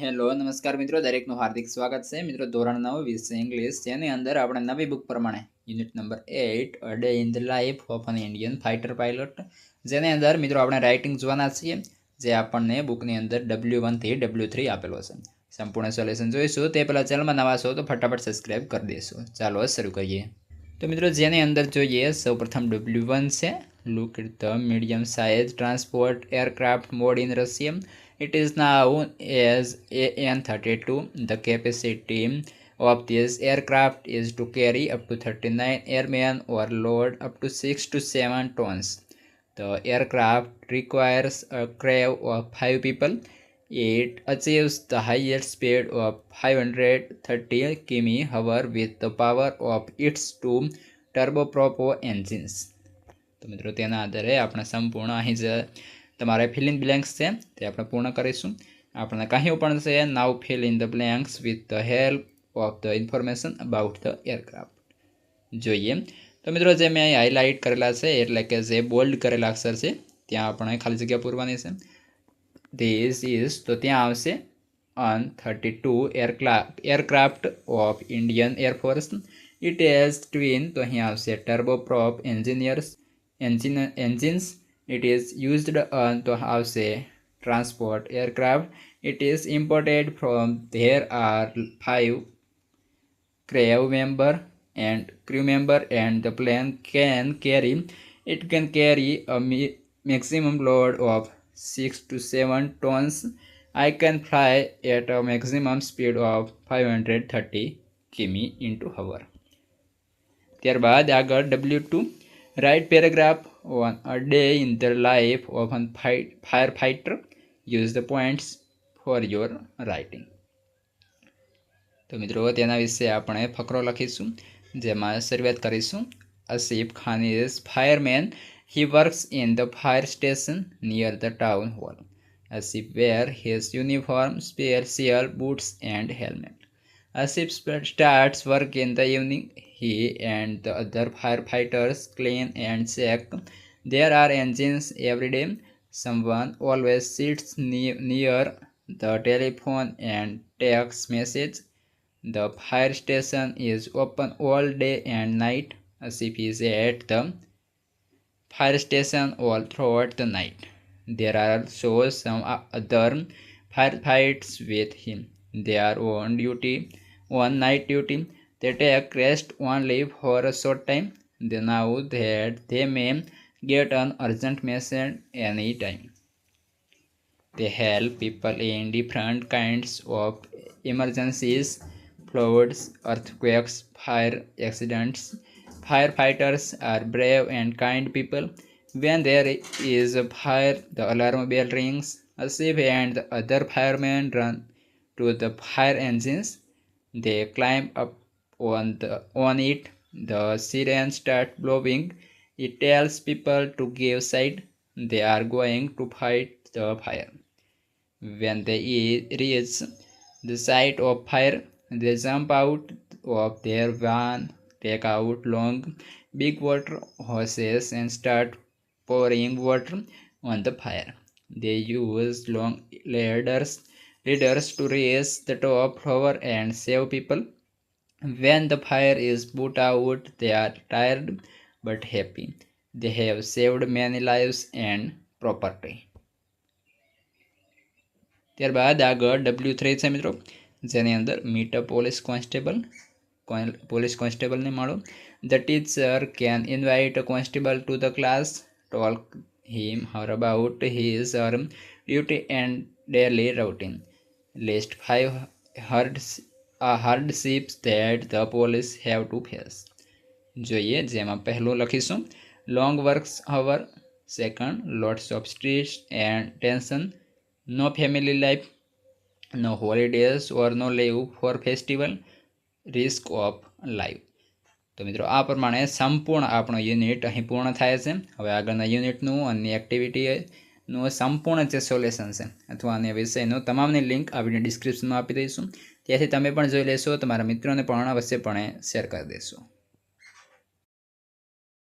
Hello નમસ્કાર મિત્રો, દરેકનું હાર્દિક સ્વાગત છે. મિત્રો ધોરણ 9 વિષય ઇંગ્લિશ, જેની અંદર આપણે નવી બુક પ્રમાણે unit number 8 a day in the life of N Indian fighter pilot, જેની અંદર મિત્રો આપણે રાઇટિંગ જોવાના છીએ, જે આપણને બુકની અંદર W1 થી W3 આપેલો છે. સંપૂર્ણ સોલ્યુશન જોઈશું તે પહેલાં ચેનલમાં નવા છો તો ફટાફટ સબસ્ક્રાઇબ કરી દેશો. ચાલો શરૂ કરીએ. તો મિત્રો જેની અંદર જોઈએ, સૌપ્રથમ W1 છે. Look at the medium size transport aircraft made in Russia. It is now as AN-32. The capacity of this aircraft is to carry up to 39 airmen or load up to 6 to 7 tons. The aircraft requires a crew of 5 people. It achieves the highest speed of 530 km/h with the power of its two turboprop engines. તો મિત્રો તેના આધારે આપણે સંપૂર્ણ અહીં જે તમારે fill in blanks છે તે આપણે પૂર્ણ કરીશું. આપણે કહ્યું પણ છે, now fill in the blanks with the help of the information about the aircraft. જોઈએ તો મિત્રો જે મેં અહીં હાઇલાઇટ કરેલા છે, એટલે કે જે બોલ્ડ કરેલા અક્ષર છે ત્યાં આપણે ખાલી જગ્યા પૂરવાની છે. ધીસ ઇઝ, તો ત્યાં આવશે AN-32 aircraft of Indian air force. It has twin, તો અહીં આવશે turboprop engines. It is used on to house transport aircraft. It is imported from. There are 5 crew member and the plane can carry. It can carry a maximum load of 6 to 7 tons. I can fly at a maximum speed of 530 km/h. ત્યારબાદ આગળ W2, write paragraph on a day in the life of a firefighter. Use the points for your writing. તો મિત્રો તેના વિશે આપણે ફકરો લખીશું, જેમાં શરૂઆત કરીશું. Asif Khan is fireman. He works in the fire station near the town hall. Asif wear his uniform, special boots and helmet. Asif starts work in the evening. He and the other firefighters clean and check. There are engines every day. Someone always sits near the telephone and takes message. The fire station is open all day and night. Asif is at the fire station all throughout the night. There are also some other firefighters with him. They are on night duty. They take rest only for a short time. They know that they may get an urgent message any time. They help people in different kinds of emergencies: floods, earthquakes, fire accidents. Firefighters are brave and kind people. When there is a fire, the alarm bell rings. Asif and the other firemen run to the fire engines. They climb up on it. The siren starts blowing. It tells people to give side. They are going to fight the fire. When they reach the site of fire, they jump out of their van, take out long, big water hoses and start pouring water on the fire. They use long ladders to raise the top floor and save people. When the fire is put out, they are tired but happy. They have saved many lives and property. ત્યારબાદ આગળ W3 છે મિત્રો, જેની અંદર meet અ police કોન્સ્ટેબલને મળો. The teacher can invite a constable to the class, talk him her about his duty and daily routine. List 5 hardships that the police have to face. જોઈએ, જેમાં પહેલું લખીશું long work hour. Second, lots of stress and tension. No family life. No holidays or no leave for festival. Risk of life. તો મિત્રો આ પ્રમાણે સંપૂર્ણ આપણો યુનિટ અહીં પૂર્ણ થાય છે. હવે આગળના યુનિટનું અને એક્ટિવિટીનું સંપૂર્ણ જે સોલ્યુશન છે અથવા અન્ય વિષયનું તમામની લિંક આ વિડીયો ડિસ્ક્રિપ્શનમાં આપી દઈશું. ત્યાંથી તમે પણ જોઈ લેશો, તમારા મિત્રોને પણ અવશ્યપણે શેર કરી દેશો.